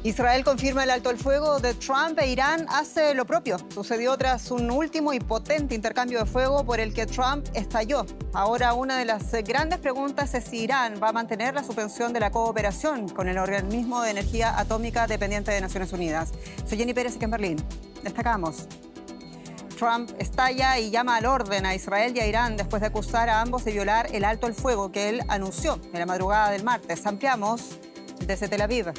Israel confirma el alto el fuego de Trump e Irán hace lo propio. Sucedió tras un último y potente intercambio de fuego por el que Trump estalló. Ahora una de las grandes preguntas es si Irán va a mantener la suspensión de la cooperación con el organismo de energía atómica dependiente de Naciones Unidas. Soy Jenny Pérez, aquí en Berlín. Destacamos. Trump estalla y llama al orden a Israel y a Irán después de acusar a ambos de violar el alto el fuego que él anunció en la madrugada del martes. Ampliamos desde Tel Aviv.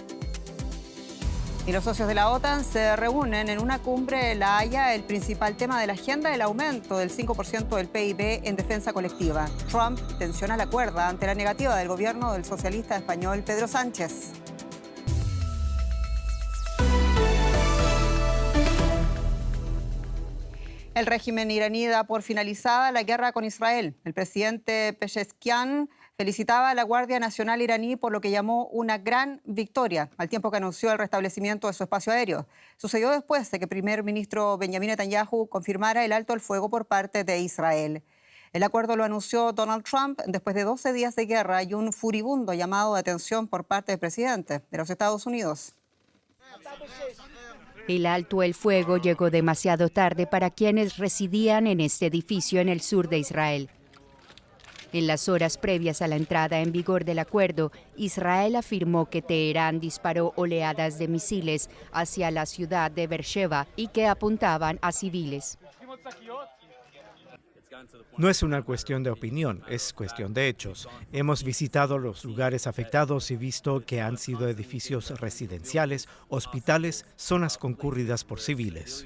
Y los socios de la OTAN se reúnen en una cumbre en La Haya. El principal tema de la agenda, el aumento del 5% del PIB en defensa colectiva. Trump tensiona la cuerda ante la negativa del gobierno del socialista español Pedro Sánchez. El régimen iraní da por finalizada la guerra con Israel. El presidente Pezeshkian felicitaba a la Guardia Nacional iraní por lo que llamó una gran victoria, al tiempo que anunció el restablecimiento de su espacio aéreo. Sucedió después de que el primer ministro Benjamin Netanyahu confirmara el alto el fuego por parte de Israel. El acuerdo lo anunció Donald Trump después de 12 días de guerra y un furibundo llamado de atención por parte del presidente de los Estados Unidos. El alto el fuego llegó demasiado tarde para quienes residían en este edificio en el sur de Israel. En las horas previas a la entrada en vigor del acuerdo, Israel afirmó que Teherán disparó oleadas de misiles hacia la ciudad de Beersheba y que apuntaban a civiles. No es una cuestión de opinión, es cuestión de hechos. Hemos visitado los lugares afectados y visto que han sido edificios residenciales, hospitales, zonas concurridas por civiles.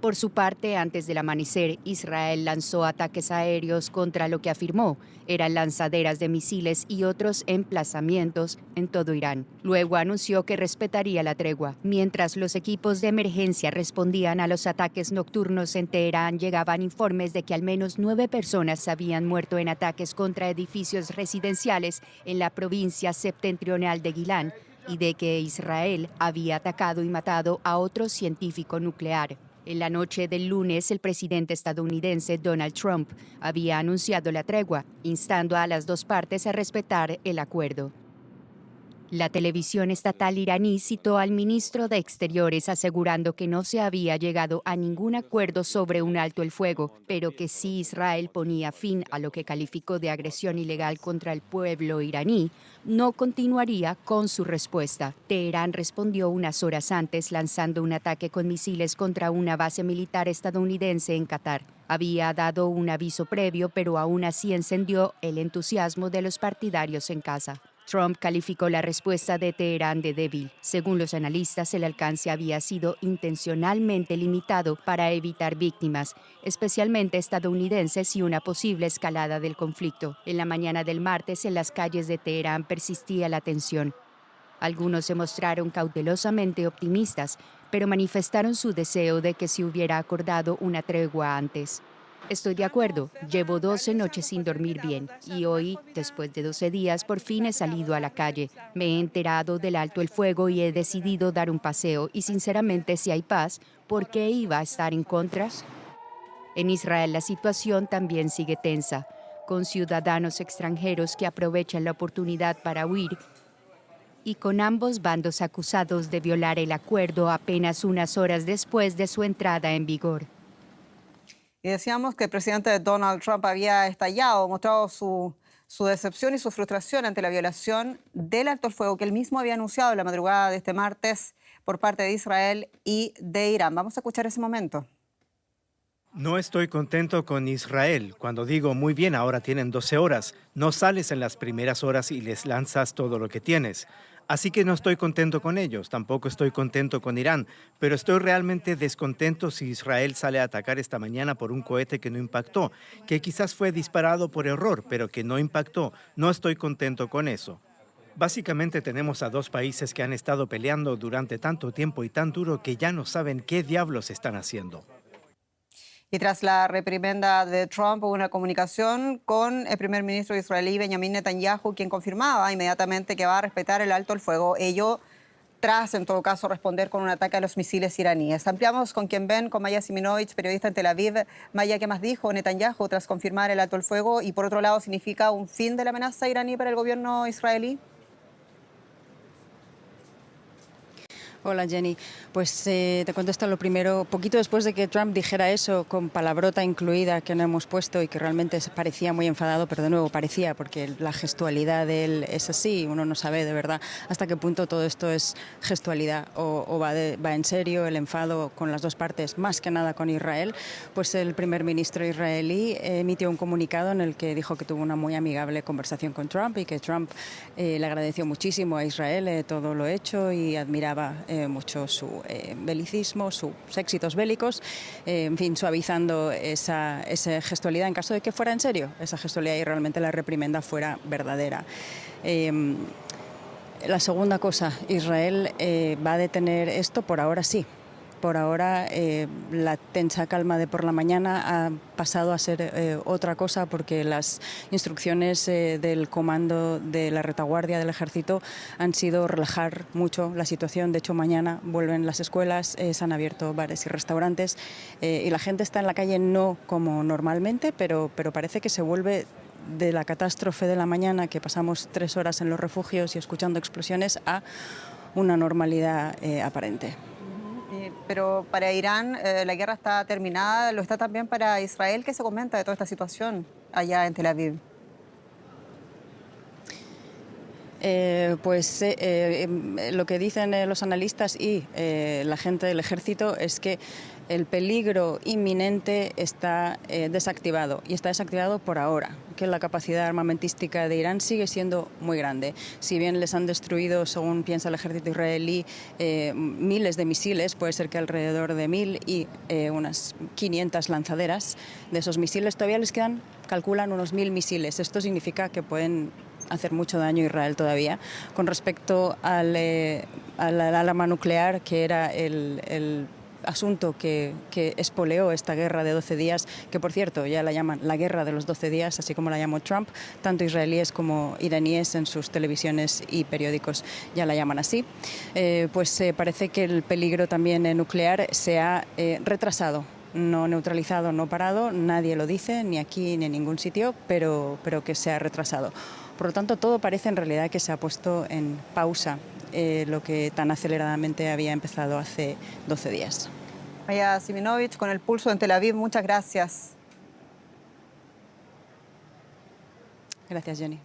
Por su parte, antes del amanecer, Israel lanzó ataques aéreos contra lo que afirmó eran lanzaderas de misiles y otros emplazamientos en todo Irán. Luego anunció que respetaría la tregua. Mientras los equipos de emergencia respondían a los ataques nocturnos en Teherán, llegaban informes de que al menos 9 personas habían muerto en ataques contra edificios residenciales en la provincia septentrional de Gilán y de que Israel había atacado y matado a otro científico nuclear. En la noche del lunes, el presidente estadounidense Donald Trump había anunciado la tregua, instando a las dos partes a respetar el acuerdo. La televisión estatal iraní citó al ministro de Exteriores asegurando que no se había llegado a ningún acuerdo sobre un alto el fuego, pero que si Israel ponía fin a lo que calificó de agresión ilegal contra el pueblo iraní, no continuaría con su respuesta. Teherán respondió unas horas antes lanzando un ataque con misiles contra una base militar estadounidense en Qatar. Había dado un aviso previo, pero aún así encendió el entusiasmo de los partidarios en casa. Trump calificó la respuesta de Teherán de débil. Según los analistas, el alcance había sido intencionalmente limitado para evitar víctimas, especialmente estadounidenses, y una posible escalada del conflicto. En la mañana del martes, en las calles de Teherán persistía la tensión. Algunos se mostraron cautelosamente optimistas, pero manifestaron su deseo de que se hubiera acordado una tregua antes. Estoy de acuerdo, llevo 12 noches sin dormir bien y hoy, después de 12 días, por fin he salido a la calle. Me he enterado del alto el fuego y he decidido dar un paseo y sinceramente si hay paz, ¿por qué iba a estar en contra? En Israel la situación también sigue tensa, con ciudadanos extranjeros que aprovechan la oportunidad para huir y con ambos bandos acusados de violar el acuerdo apenas unas horas después de su entrada en vigor. Y decíamos que el presidente Donald Trump había estallado, mostrado su decepción y su frustración ante la violación del alto el fuego que él mismo había anunciado en la madrugada de este martes por parte de Israel y de Irán. Vamos a escuchar ese momento. No estoy contento con Israel. Cuando digo, muy bien, ahora tienen 12 horas, no sales en las primeras horas y les lanzas todo lo que tienes. Así que no estoy contento con ellos, tampoco estoy contento con Irán, pero estoy realmente descontento si Israel sale a atacar esta mañana por un cohete que no impactó, que quizás fue disparado por error, pero que no impactó. No estoy contento con eso. Básicamente tenemos a dos países que han estado peleando durante tanto tiempo y tan duro que ya no saben qué diablos están haciendo. Y tras la reprimenda de Trump, hubo una comunicación con el primer ministro israelí Benjamin Netanyahu, quien confirmaba inmediatamente que va a respetar el alto el fuego. Ello tras, en todo caso, responder con un ataque a los misiles iraníes. Ampliamos con quien ven, con Maya Siminovich, periodista en Tel Aviv. Maya, ¿qué más dijo Netanyahu tras confirmar el alto el fuego? Y por otro lado, ¿significa un fin de la amenaza iraní para el gobierno israelí? Hola Jenny, pues te contesto lo primero. Poquito después de que Trump dijera eso, con palabrota incluida que no hemos puesto y que realmente parecía muy enfadado, pero de nuevo parecía porque la gestualidad de él es así, uno no sabe de verdad hasta qué punto todo esto es gestualidad o va en serio el enfado con las dos partes, más que nada con Israel. Pues el primer ministro israelí emitió un comunicado en el que dijo que tuvo una muy amigable conversación con Trump y que Trump le agradeció muchísimo a Israel todo lo hecho y admiraba mucho su belicismo, sus éxitos bélicos, en fin, suavizando esa gestualidad en caso de que fuera en serio, esa gestualidad y realmente la reprimenda fuera verdadera. La segunda cosa, Israel va a detener esto por ahora sí. Por ahora la tensa calma de por la mañana ha pasado a ser otra cosa porque las instrucciones del comando de la retaguardia del ejército han sido relajar mucho la situación. De hecho, mañana vuelven las escuelas, se han abierto bares y restaurantes y la gente está en la calle no como normalmente, pero parece que se vuelve de la catástrofe de la mañana, que pasamos 3 horas en los refugios y escuchando explosiones, a una normalidad aparente. Pero para Irán la guerra está terminada, lo está también para Israel. ¿Qué se comenta de toda esta situación allá en Tel Aviv? Lo que dicen los analistas y la gente del ejército es que el peligro inminente está desactivado y está desactivado por ahora, que la capacidad armamentística de Irán sigue siendo muy grande. Si bien les han destruido, según piensa el ejército israelí, miles de misiles, puede ser que alrededor de 1000 y unas 500 lanzaderas de esos misiles, todavía les quedan, calculan, unos 1000 misiles. Esto significa que pueden hacer mucho daño a Israel todavía. Con respecto al arma nuclear, que era el asunto que espoleó esta guerra de 12 días, que por cierto ya la llaman la guerra de los 12 días, así como la llamó Trump, tanto israelíes como iraníes en sus televisiones y periódicos ya la llaman así, parece que el peligro también nuclear se ha retrasado. No neutralizado, no parado, nadie lo dice, ni aquí ni en ningún sitio, pero que se ha retrasado. Por lo tanto, todo parece en realidad que se ha puesto en pausa, lo que tan aceleradamente había empezado hace 12 días. Maya Siminovich, con el pulso en Tel Aviv, muchas gracias. Gracias, Jenny.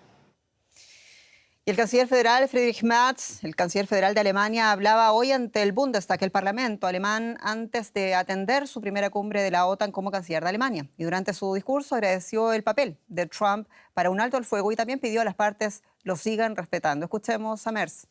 Y el canciller federal Friedrich Merz, el canciller federal de Alemania, hablaba hoy ante el Bundestag, el Parlamento alemán, antes de atender su primera cumbre de la OTAN como canciller de Alemania. Y durante su discurso agradeció el papel de Trump para un alto al fuego y también pidió a las partes lo sigan respetando. Escuchemos a Merz.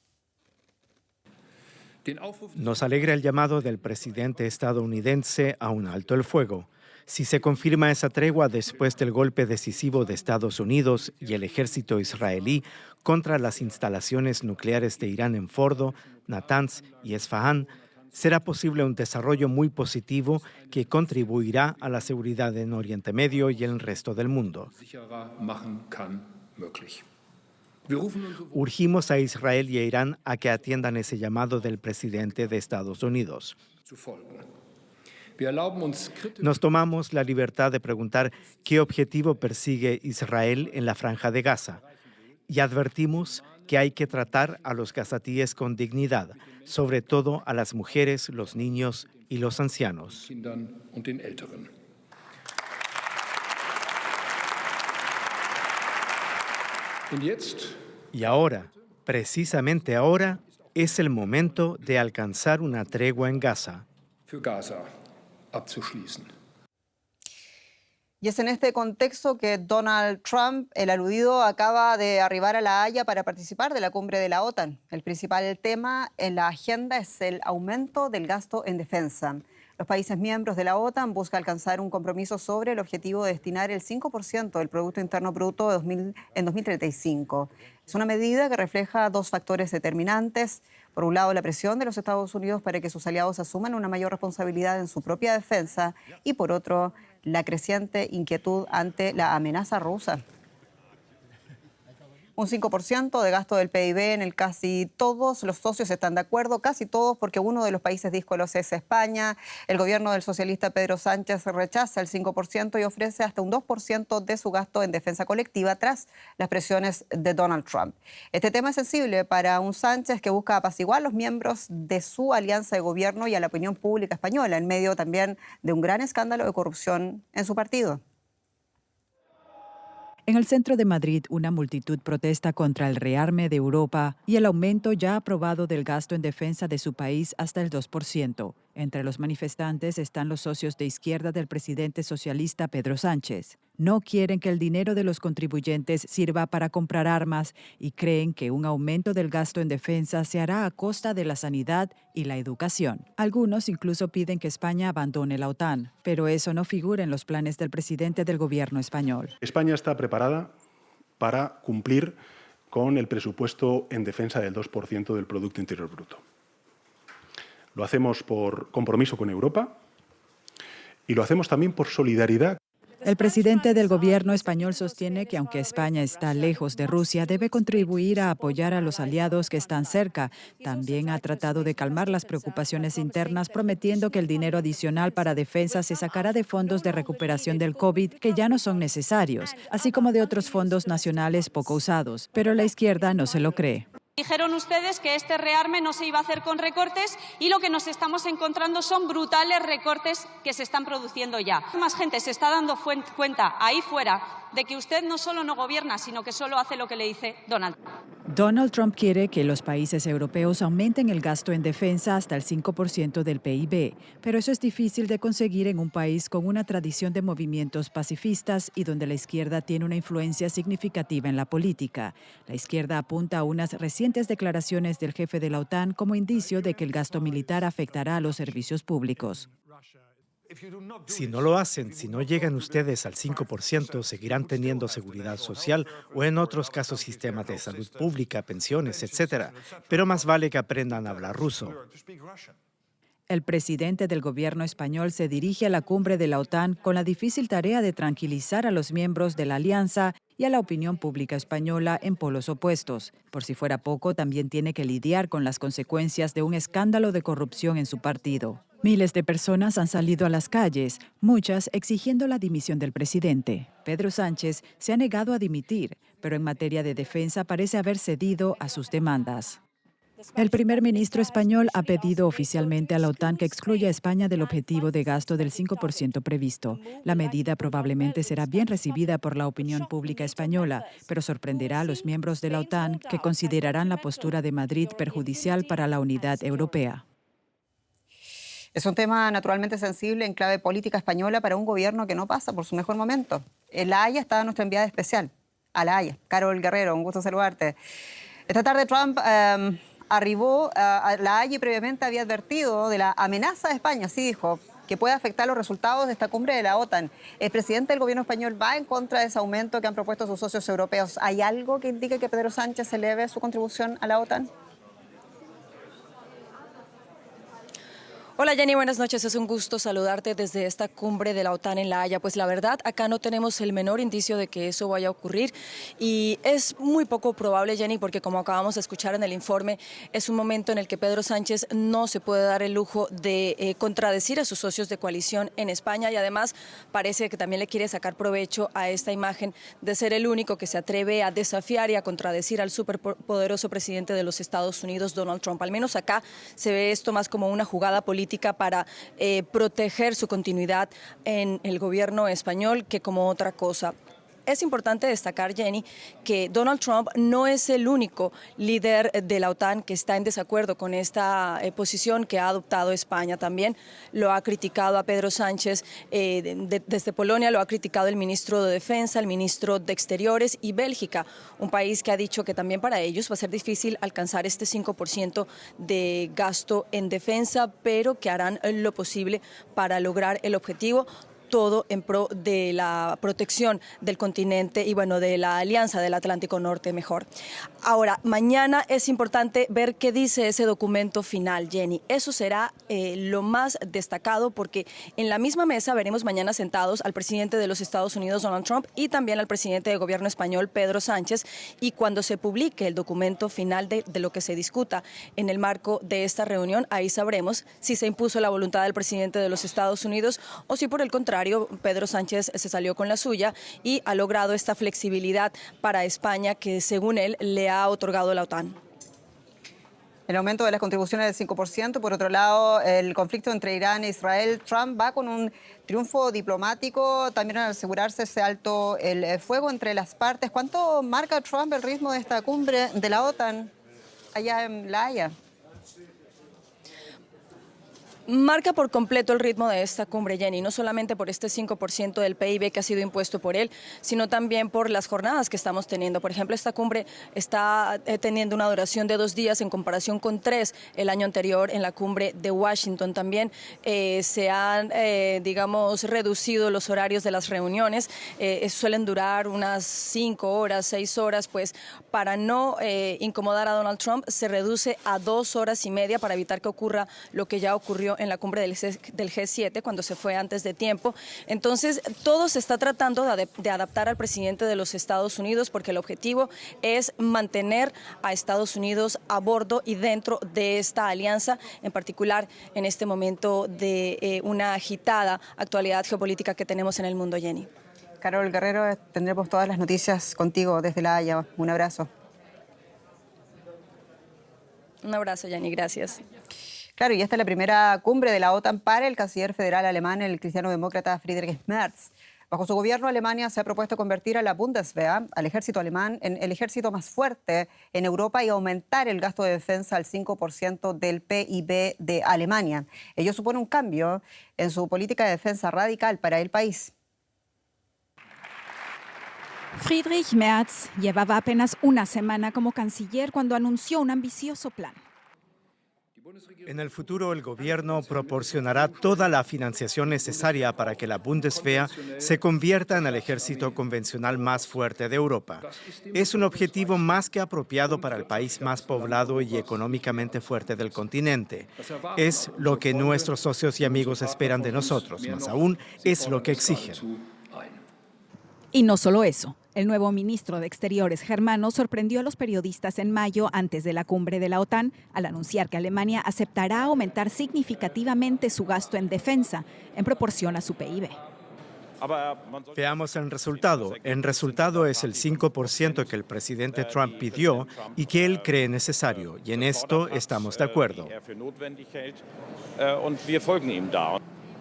Nos alegra el llamado del presidente estadounidense a un alto el fuego. Si se confirma esa tregua después del golpe decisivo de Estados Unidos y el ejército israelí contra las instalaciones nucleares de Irán en Fordo, Natanz y Esfahán, será posible un desarrollo muy positivo que contribuirá a la seguridad en Oriente Medio y en el resto del mundo. Urgimos a Israel y a Irán a que atiendan ese llamado del presidente de Estados Unidos. Nos tomamos la libertad de preguntar qué objetivo persigue Israel en la Franja de Gaza y advertimos que hay que tratar a los gazatíes con dignidad, sobre todo a las mujeres, los niños y los ancianos. Y ahora, precisamente ahora, es el momento de alcanzar una tregua en Gaza. Y es en este contexto que Donald Trump, el aludido, acaba de arribar a La Haya para participar de la cumbre de la OTAN. El principal tema en la agenda es el aumento del gasto en defensa. Los países miembros de la OTAN buscan alcanzar un compromiso sobre el objetivo de destinar el 5% del Producto Interno Bruto en 2035. Es una medida que refleja dos factores determinantes. Por un lado, la presión de los Estados Unidos para que sus aliados asuman una mayor responsabilidad en su propia defensa y, por otro, la creciente inquietud ante la amenaza rusa. Un 5% de gasto del PIB en el casi todos los socios están de acuerdo, casi todos, porque uno de los países díscolos es España. El gobierno del socialista Pedro Sánchez rechaza el 5% y ofrece hasta un 2% de su gasto en defensa colectiva tras las presiones de Donald Trump. Este tema es sensible para un Sánchez que busca apaciguar a los miembros de su alianza de gobierno y a la opinión pública española, en medio también de un gran escándalo de corrupción en su partido. En el centro de Madrid, una multitud protesta contra el rearme de Europa y el aumento ya aprobado del gasto en defensa de su país hasta el 2%. Entre los manifestantes están los socios de izquierda del presidente socialista Pedro Sánchez. No quieren que el dinero de los contribuyentes sirva para comprar armas y creen que un aumento del gasto en defensa se hará a costa de la sanidad y la educación. Algunos incluso piden que España abandone la OTAN, pero eso no figura en los planes del presidente del gobierno español. España está preparada para cumplir con el presupuesto en defensa del 2% del Producto Interior Bruto. Lo hacemos por compromiso con Europa y lo hacemos también por solidaridad. El presidente del gobierno español sostiene que aunque España está lejos de Rusia, debe contribuir a apoyar a los aliados que están cerca. También ha tratado de calmar las preocupaciones internas, prometiendo que el dinero adicional para defensa se sacará de fondos de recuperación del COVID que ya no son necesarios, así como de otros fondos nacionales poco usados. Pero la izquierda no se lo cree. Dijeron ustedes que este rearme no se iba a hacer con recortes y lo que nos estamos encontrando son brutales recortes que se están produciendo ya. Más gente se está dando cuenta ahí fuera de que usted no solo no gobierna, sino que solo hace lo que le dice Donald Trump. Donald Trump quiere que los países europeos aumenten el gasto en defensa hasta el 5% del PIB, pero eso es difícil de conseguir en un país con una tradición de movimientos pacifistas y donde la izquierda tiene una influencia significativa en la política. La izquierda apunta a unas recientes declaraciones del jefe de la OTAN como indicio de que el gasto militar afectará a los servicios públicos. Si no lo hacen, si no llegan ustedes al 5%, seguirán teniendo seguridad social o en otros casos sistemas de salud pública, pensiones, etc. Pero más vale que aprendan a hablar ruso. El presidente del gobierno español se dirige a la cumbre de la OTAN con la difícil tarea de tranquilizar a los miembros de la alianza y a la opinión pública española en polos opuestos. Por si fuera poco, también tiene que lidiar con las consecuencias de un escándalo de corrupción en su partido. Miles de personas han salido a las calles, muchas exigiendo la dimisión del presidente. Pedro Sánchez se ha negado a dimitir, pero en materia de defensa parece haber cedido a sus demandas. El primer ministro español ha pedido oficialmente a la OTAN que excluya a España del objetivo de gasto del 5% previsto. La medida probablemente será bien recibida por la opinión pública española, pero sorprenderá a los miembros de la OTAN que considerarán la postura de Madrid perjudicial para la unidad europea. Es un tema naturalmente sensible en clave política española para un gobierno que no pasa por su mejor momento. En La Haya está nuestra enviada especial, a La Haya, Carol Guerrero, un gusto saludarte. Esta tarde Trump arribó a La Haya y previamente había advertido de la amenaza de España, así dijo, que puede afectar los resultados de esta cumbre de la OTAN. El presidente del gobierno español va en contra de ese aumento que han propuesto sus socios europeos. ¿Hay algo que indique que Pedro Sánchez eleve su contribución a la OTAN? Hola Jenny, buenas noches. Es un gusto saludarte desde esta cumbre de la OTAN en La Haya. Pues la verdad, acá no tenemos el menor indicio de que eso vaya a ocurrir y es muy poco probable, Jenny, porque como acabamos de escuchar en el informe, es un momento en el que Pedro Sánchez no se puede dar el lujo de contradecir a sus socios de coalición en España y además parece que también le quiere sacar provecho a esta imagen de ser el único que se atreve a desafiar y a contradecir al superpoderoso presidente de los Estados Unidos, Donald Trump. Al menos acá se ve esto más como una jugada política para proteger su continuidad en el gobierno español que como otra cosa. Es importante destacar, Jenny, que Donald Trump no es el único líder de la OTAN que está en desacuerdo con esta posición que ha adoptado España. También lo ha criticado a Pedro Sánchez desde Polonia, lo ha criticado el ministro de Defensa, el ministro de Exteriores y Bélgica, un país que ha dicho que también para ellos va a ser difícil alcanzar este 5% de gasto en defensa, pero que harán lo posible para lograr el objetivo. todo en pro de la protección del continente y bueno, de la alianza del Atlántico Norte mejor. Ahora, mañana es importante ver qué dice ese documento final, Jenny. Eso será lo más destacado porque en la misma mesa veremos mañana sentados al presidente de los Estados Unidos, Donald Trump, y también al presidente del gobierno español, Pedro Sánchez, y cuando se publique el documento final de lo que se discuta en el marco de esta reunión, ahí sabremos si se impuso la voluntad del presidente de los Estados Unidos o si por el contrario Pedro Sánchez se salió con la suya y ha logrado esta flexibilidad para España que según él le ha otorgado la OTAN. El aumento de las contribuciones del 5%, por otro lado, el conflicto entre Irán e Israel, Trump va con un triunfo diplomático, también al asegurarse ese alto el fuego entre las partes. ¿Cuánto marca Trump el ritmo de esta cumbre de la OTAN allá en La Haya? Marca por completo el ritmo de esta cumbre, Jenny, no solamente por este 5% del PIB que ha sido impuesto por él, sino también por las jornadas que estamos teniendo. Por ejemplo, esta cumbre está teniendo una duración de 2 días en comparación con 3 el año anterior en la cumbre de Washington. También se han, digamos, reducido los horarios de las reuniones, suelen durar unas 5 horas, 6 horas, pues para no incomodar a Donald Trump se reduce a 2 horas y media para evitar que ocurra lo que ya ocurrió en la cumbre del G7 cuando se fue antes de tiempo. Entonces, todo se está tratando de adaptar al presidente de los Estados Unidos porque el objetivo es mantener a Estados Unidos a bordo y dentro de esta alianza, en particular en este momento de una agitada actualidad geopolítica que tenemos en el mundo, Jenny. Carol Guerrero, tendremos todas las noticias contigo desde La Haya. Un abrazo. Un abrazo, Jenny, gracias. Claro, y esta es la primera cumbre de la OTAN para el canciller federal alemán, el cristiano-demócrata Friedrich Merz. Bajo su gobierno, Alemania se ha propuesto convertir a la Bundeswehr, al ejército alemán, en el ejército más fuerte en Europa y aumentar el gasto de defensa al 5% del PIB de Alemania. Ello supone un cambio en su política de defensa radical para el país. Friedrich Merz llevaba apenas una semana como canciller cuando anunció un ambicioso plan. En el futuro, el gobierno proporcionará toda la financiación necesaria para que la Bundeswehr se convierta en el ejército convencional más fuerte de Europa. Es un objetivo más que apropiado para el país más poblado y económicamente fuerte del continente. Es lo que nuestros socios y amigos esperan de nosotros, más aún es lo que exigen. Y no solo eso. El nuevo ministro de Exteriores germano sorprendió a los periodistas en mayo antes de la cumbre de la OTAN al anunciar que Alemania aceptará aumentar significativamente su gasto en defensa en proporción a su PIB. Veamos el resultado. El resultado es el 5% que el presidente Trump pidió y que él cree necesario. Y en esto estamos de acuerdo.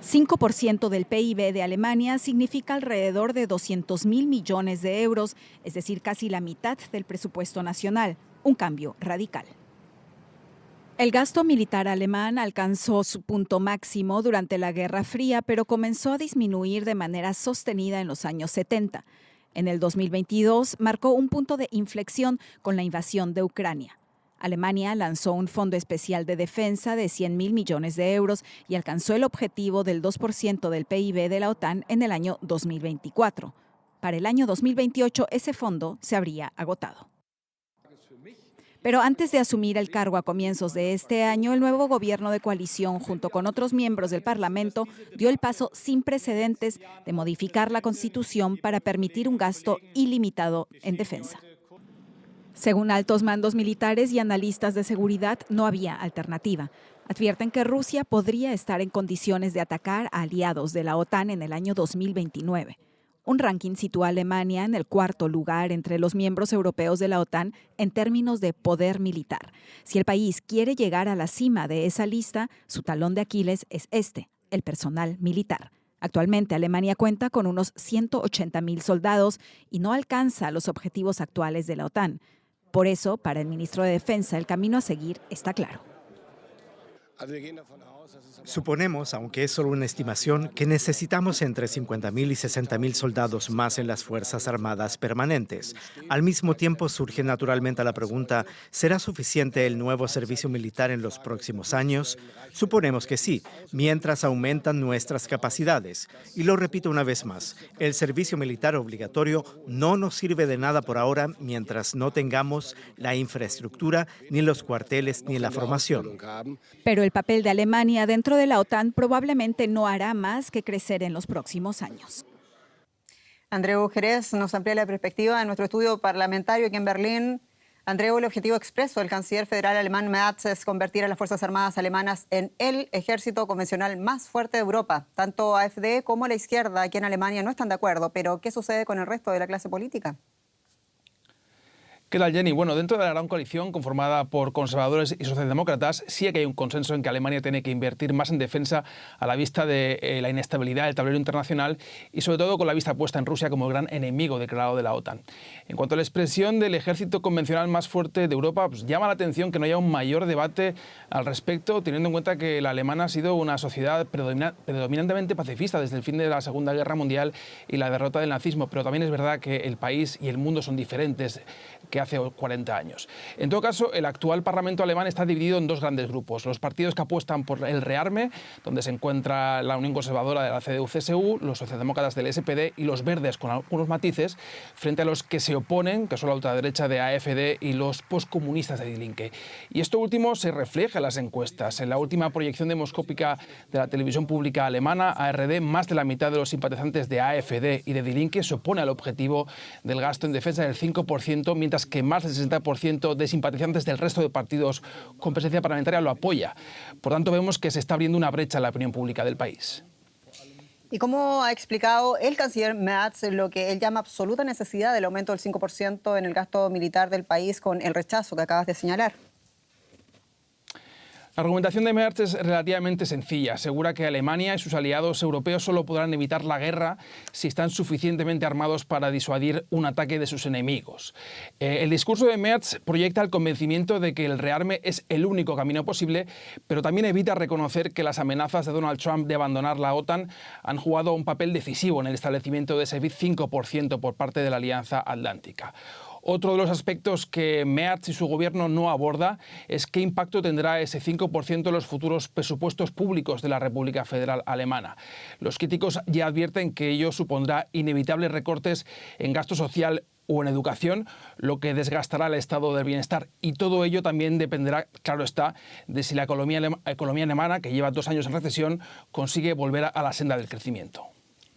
5% del PIB de Alemania significa alrededor de 200.000 millones de euros, es decir, casi la mitad del presupuesto nacional, un cambio radical. El gasto militar alemán alcanzó su punto máximo durante la Guerra Fría, pero comenzó a disminuir de manera sostenida en los años 70. En el 2022 marcó un punto de inflexión con la invasión de Ucrania. Alemania lanzó un fondo especial de defensa de 100.000 millones de euros y alcanzó el objetivo del 2% del PIB de la OTAN en el año 2024. Para el año 2028, ese fondo se habría agotado. Pero antes de asumir el cargo a comienzos de este año, el nuevo gobierno de coalición, junto con otros miembros del Parlamento, dio el paso sin precedentes de modificar la Constitución para permitir un gasto ilimitado en defensa. Según altos mandos militares y analistas de seguridad, no había alternativa. Advierten que Rusia podría estar en condiciones de atacar a aliados de la OTAN en el año 2029. Un ranking sitúa a Alemania en el 4º lugar entre los miembros europeos de la OTAN en términos de poder militar. Si el país quiere llegar a la cima de esa lista, su talón de Aquiles es el personal militar. Actualmente, Alemania cuenta con unos 180.000 soldados y no alcanza los objetivos actuales de la OTAN. Por eso, para el ministro de Defensa, el camino a seguir está claro. Suponemos, aunque es solo una estimación, que necesitamos entre 50.000 y 60.000 soldados más en las Fuerzas Armadas permanentes. Al mismo tiempo surge naturalmente la pregunta, ¿será suficiente el nuevo servicio militar en los próximos años? Suponemos que sí, mientras aumentan nuestras capacidades. Y lo repito una vez más, el servicio militar obligatorio no nos sirve de nada por ahora mientras no tengamos la infraestructura, ni los cuarteles, ni la formación. Pero el papel de Alemania dentro de la OTAN probablemente no hará más que crecer en los próximos años. Andreu Jerez nos amplía la perspectiva en nuestro estudio parlamentario aquí en Berlín. Andreu, el objetivo expreso del canciller federal alemán Merz es convertir a las Fuerzas Armadas alemanas en el ejército convencional más fuerte de Europa. Tanto AfD como la izquierda aquí en Alemania no están de acuerdo, pero ¿qué sucede con el resto de la clase política? ¿Qué tal, Jenny? Bueno, dentro de la gran coalición conformada por conservadores y socialdemócratas, sí que hay un consenso en que Alemania tiene que invertir más en defensa a la vista de la inestabilidad del tablero internacional y sobre todo con la vista puesta en Rusia como el gran enemigo declarado de la OTAN. En cuanto a la expresión del ejército convencional más fuerte de Europa, pues llama la atención que no haya un mayor debate al respecto, teniendo en cuenta que la alemana ha sido una sociedad predominantemente pacifista desde el fin de la Segunda Guerra Mundial y la derrota del nazismo, pero también es verdad que el país y el mundo son diferentes que hace 40 años. En todo caso, el actual Parlamento alemán está dividido en dos grandes grupos. Los partidos que apuestan por el rearme, donde se encuentra la Unión Conservadora de la CDU-CSU, los socialdemócratas del SPD y los verdes con algunos matices, frente a los que se oponen, que son la ultraderecha de AfD y los postcomunistas de Die Linke. Y esto último se refleja en las encuestas. En la última proyección demoscópica de la televisión pública alemana, ARD, más de la mitad de los simpatizantes de AfD y de Die Linke se opone al objetivo del gasto en defensa del 5%, mientras que más del 60% de simpatizantes del resto de partidos con presencia parlamentaria lo apoya. Por tanto, vemos que se está abriendo una brecha en la opinión pública del país. ¿Y cómo ha explicado el canciller Merz lo que él llama absoluta necesidad del aumento del 5% en el gasto militar del país con el rechazo que acabas de señalar? La argumentación de Merz es relativamente sencilla. Asegura que Alemania y sus aliados europeos solo podrán evitar la guerra si están suficientemente armados para disuadir un ataque de sus enemigos. El discurso de Merz proyecta el convencimiento de que el rearme es el único camino posible, pero también evita reconocer que las amenazas de Donald Trump de abandonar la OTAN han jugado un papel decisivo en el establecimiento de ese 5% por parte de la Alianza Atlántica. Otro de los aspectos que Merz y su gobierno no aborda es qué impacto tendrá ese 5% en los futuros presupuestos públicos de la República Federal Alemana. Los críticos ya advierten que ello supondrá inevitables recortes en gasto social o en educación, lo que desgastará el estado del bienestar. Y todo ello también dependerá, claro está, de si la economía alemana, que lleva 2 años en recesión, consigue volver a la senda del crecimiento.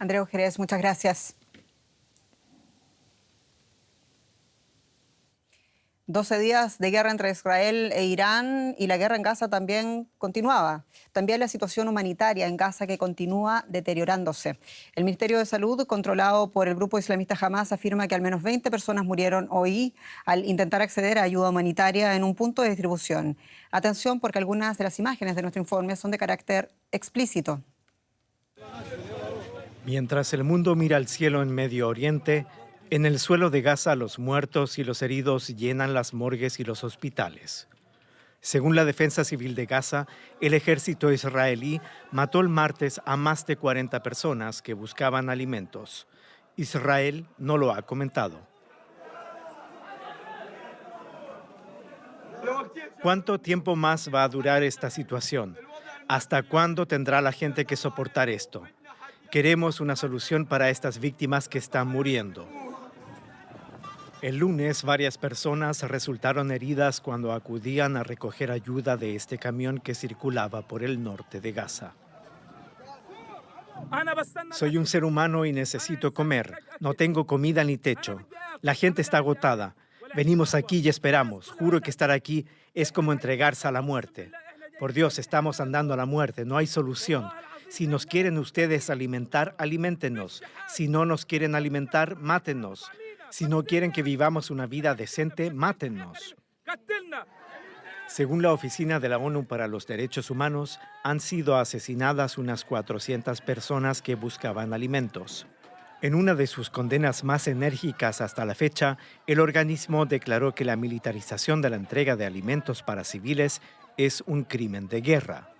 Andreu Jerez, muchas gracias. 12 días de guerra entre Israel e Irán y la guerra en Gaza también continuaba. También la situación humanitaria en Gaza que continúa deteriorándose. El Ministerio de Salud, controlado por el grupo islamista Hamas, afirma que al menos 20 personas murieron hoy al intentar acceder a ayuda humanitaria en un punto de distribución. Atención, porque algunas de las imágenes de nuestro informe son de carácter explícito. Mientras el mundo mira al cielo en Medio Oriente, en el suelo de Gaza, los muertos y los heridos llenan las morgues y los hospitales. Según la Defensa Civil de Gaza, el ejército israelí mató el martes a más de 40 personas que buscaban alimentos. Israel no lo ha comentado. ¿Cuánto tiempo más va a durar esta situación? ¿Hasta cuándo tendrá la gente que soportar esto? Queremos una solución para estas víctimas que están muriendo. El lunes, varias personas resultaron heridas cuando acudían a recoger ayuda de este camión que circulaba por el norte de Gaza. Soy un ser humano y necesito comer. No tengo comida ni techo. La gente está agotada. Venimos aquí y esperamos. Juro que estar aquí es como entregarse a la muerte. Por Dios, estamos andando a la muerte. No hay solución. Si nos quieren ustedes alimentar, aliméntenos. Si no nos quieren alimentar, mátenos. Si no quieren que vivamos una vida decente, mátennos. Según la Oficina de la ONU para los Derechos Humanos, han sido asesinadas unas 400 personas que buscaban alimentos. En una de sus condenas más enérgicas hasta la fecha, el organismo declaró que la militarización de la entrega de alimentos para civiles es un crimen de guerra.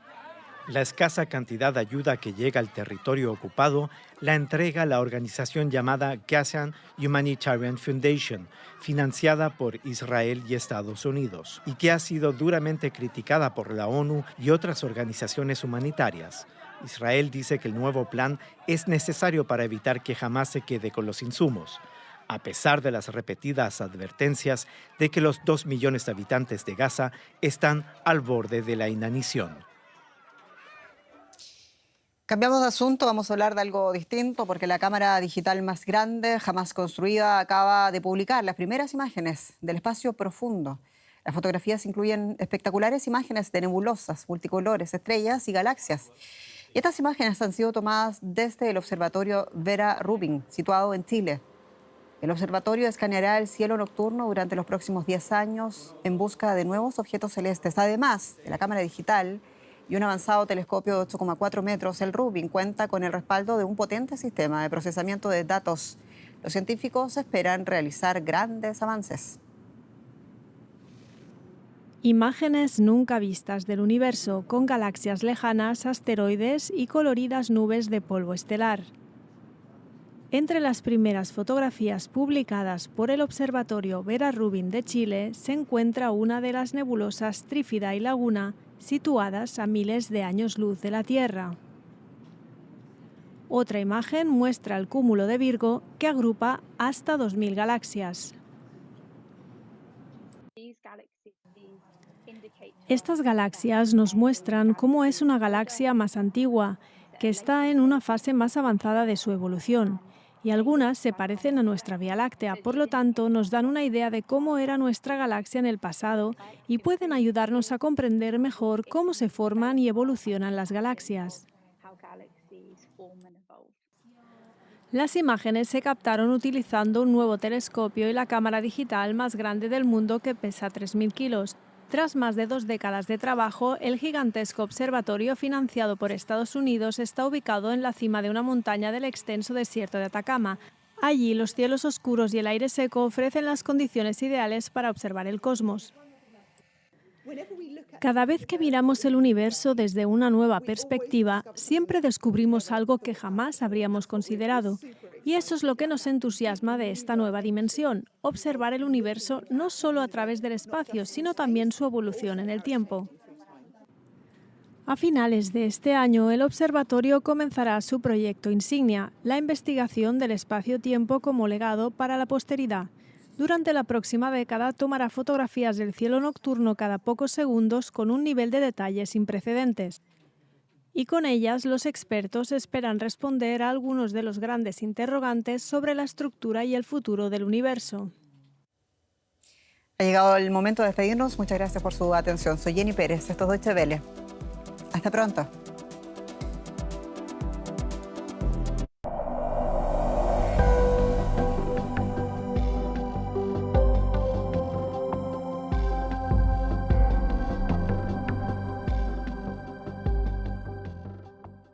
La escasa cantidad de ayuda que llega al territorio ocupado la entrega la organización llamada Gazan Humanitarian Foundation, financiada por Israel y Estados Unidos, y que ha sido duramente criticada por la ONU y otras organizaciones humanitarias. Israel dice que el nuevo plan es necesario para evitar que Hamás se quede con los insumos, a pesar de las repetidas advertencias de que los 2 millones de habitantes de Gaza están al borde de la inanición. Cambiamos de asunto, vamos a hablar de algo distinto porque la cámara digital más grande jamás construida acaba de publicar las primeras imágenes del espacio profundo. Las fotografías incluyen espectaculares imágenes de nebulosas, multicolores, estrellas y galaxias. Y estas imágenes han sido tomadas desde el observatorio Vera Rubin, situado en Chile. El observatorio escaneará el cielo nocturno durante los próximos 10 años en busca de nuevos objetos celestes. Además de la cámara digital y un avanzado telescopio de 8,4 metros, el Rubin cuenta con el respaldo de un potente sistema de procesamiento de datos. Los científicos esperan realizar grandes avances. Imágenes nunca vistas del universo, con galaxias lejanas, asteroides y coloridas nubes de polvo estelar. Entre las primeras fotografías publicadas por el Observatorio Vera Rubin de Chile se encuentra una de las nebulosas Trífida y Laguna, situadas a miles de años luz de la Tierra. Otra imagen muestra el cúmulo de Virgo, que agrupa hasta 2000 galaxias. Estas galaxias nos muestran cómo es una galaxia más antigua, que está en una fase más avanzada de su evolución, y algunas se parecen a nuestra Vía Láctea, por lo tanto nos dan una idea de cómo era nuestra galaxia en el pasado y pueden ayudarnos a comprender mejor cómo se forman y evolucionan las galaxias. Las imágenes se captaron utilizando un nuevo telescopio y la cámara digital más grande del mundo, que pesa 3.000 kilos. Tras más de 2 décadas de trabajo, el gigantesco observatorio financiado por Estados Unidos está ubicado en la cima de una montaña del extenso desierto de Atacama. Allí, los cielos oscuros y el aire seco ofrecen las condiciones ideales para observar el cosmos. Cada vez que miramos el universo desde una nueva perspectiva, siempre descubrimos algo que jamás habríamos considerado. Y eso es lo que nos entusiasma de esta nueva dimensión, observar el universo no solo a través del espacio, sino también su evolución en el tiempo. A finales de este año, el observatorio comenzará su proyecto insignia, la investigación del espacio-tiempo como legado para la posteridad. Durante la próxima década tomará fotografías del cielo nocturno cada pocos segundos con un nivel de detalle sin precedentes. Y con ellas los expertos esperan responder a algunos de los grandes interrogantes sobre la estructura y el futuro del universo. Ha llegado el momento de despedirnos. Muchas gracias por su atención. Soy Jenny Pérez, esto es Deutsche Welle. Hasta pronto.